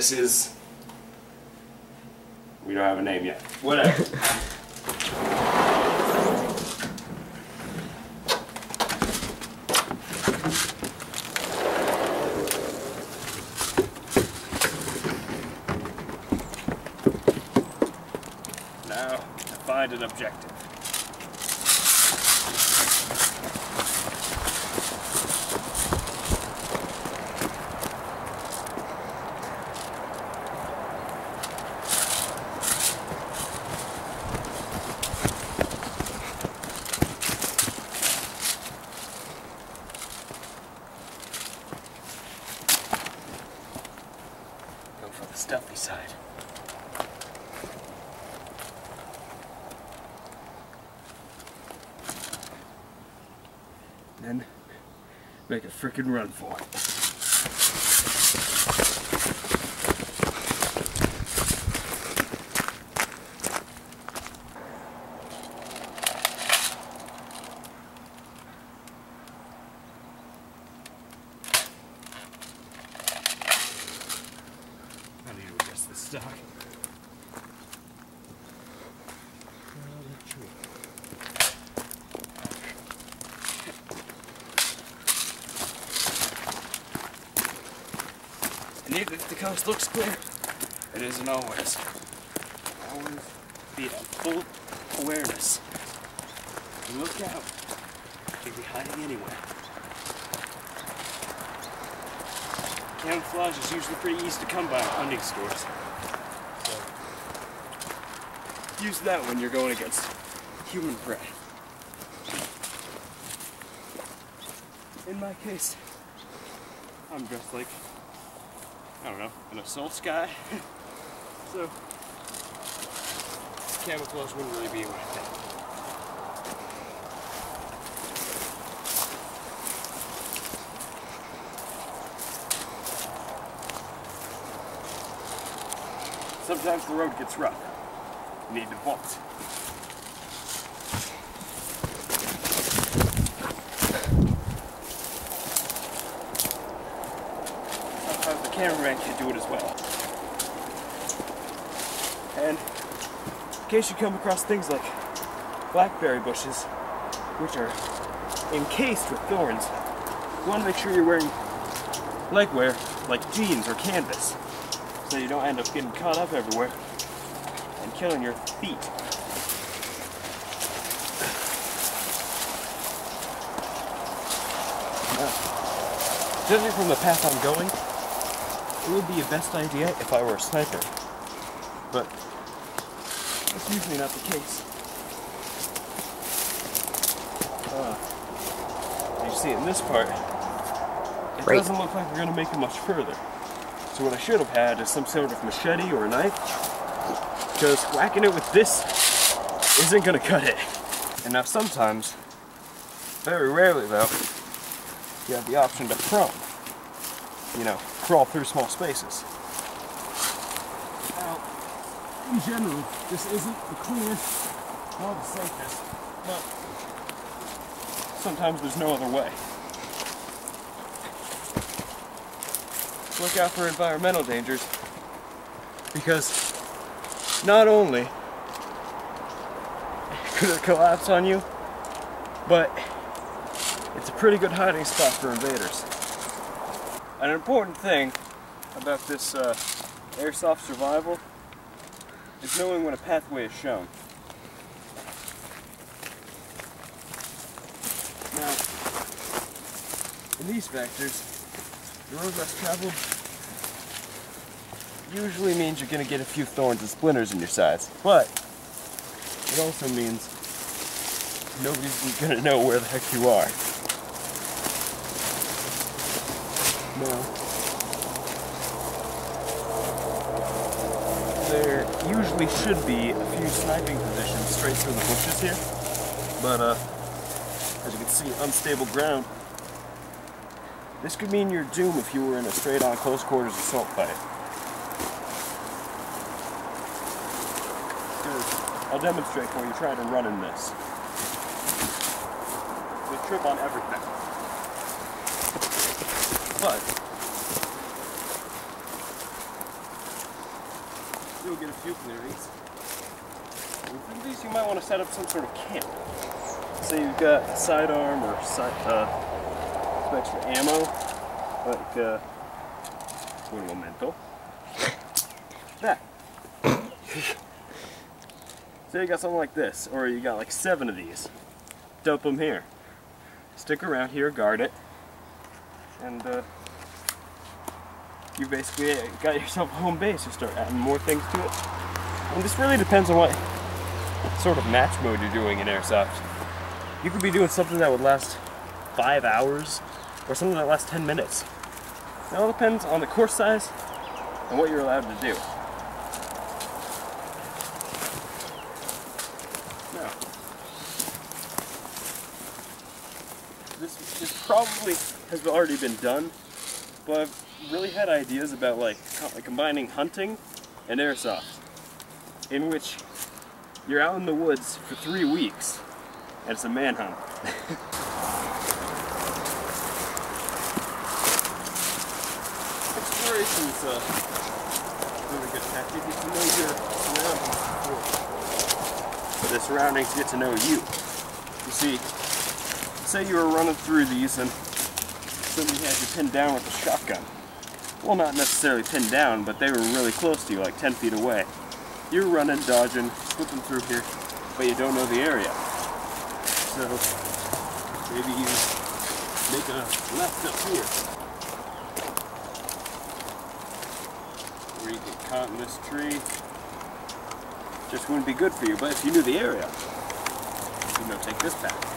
This is... we don't have a name yet. Whatever. Now, to find an objective. Go for the stealthy side. Then make a frickin' run for it. I need to adjust the stock. And even if the coast looks clear, it isn't always. Always be at full awareness. And look out. You could be hiding anywhere. Camouflage is usually pretty easy to come by at hunting stores. So use that when you're going against human prey. In my case, I'm dressed like, I don't know, an assault guy. So camouflage wouldn't really be my thing. Sometimes the road gets rough. You need to vault. Sometimes the cameraman can do it as well. And in case you come across things like blackberry bushes, which are encased with thorns, you want to make sure you're wearing leg wear like jeans or canvas, so you don't end up getting caught up everywhere and killing your feet. Judging from the path I'm going, it would be a best idea if I were a sniper, but that's usually not the case. As you see in this part, it doesn't look like we're going to make it much further. So what I should have had is some sort of machete or a knife, because whacking it with this isn't going to cut it. And now sometimes, very rarely though, you have the option to prone. You know, crawl through small spaces. Now, in general, this isn't the cleanest or the safest, but sometimes there's no other way. Look out for environmental dangers, because not only could it collapse on you, but it's a pretty good hiding spot for invaders. An important thing about this airsoft survival is knowing when a pathway is shown. Now, in these vectors, the road less traveled usually means you're going to get a few thorns and splinters in your sides, but it also means nobody's going to know where the heck you are. Now, there usually should be a few sniping positions straight through the bushes here, but as you can see, unstable ground. This could mean you're doomed if you were in a straight-on close-quarters assault fight. I'll demonstrate for you trying to run in this. We trip on everything. But go get a few clearings. And for these, you might want to set up some sort of camp. Say you've got a sidearm or some extra ammo, like un momento. That. Say you got something like this, or you got like 7 of these. Dump them here. Stick around here, guard it, and you basically got yourself a home base. You start adding more things to it. And this really depends on what sort of match mode you're doing in Airsoft. You could be doing something that would last 5 hours, or something that lasts 10 minutes. It all depends on the course size and what you're allowed to do. Now, this probably has already been done, but I've really had ideas about like combining hunting and Airsoft, in which you're out in the woods for 3 weeks, and it's a manhunt. Exploration's a really good tactic. Get to know your surroundings before the surroundings get to know you. You see, say you were running through these and somebody had you pinned down with a shotgun. Well, not necessarily pinned down, but they were really close to you, like 10 feet away. You're running, dodging, slipping through here, but you don't know the area. So maybe you make a left up here, or you get caught in this tree. Just wouldn't be good for you, but if you knew the area, you know, take this path.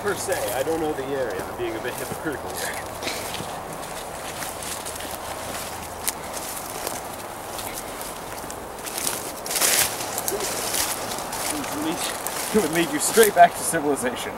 Per se, I don't know the area. I'm being a bit hypocritical here. It would lead you straight back to civilization.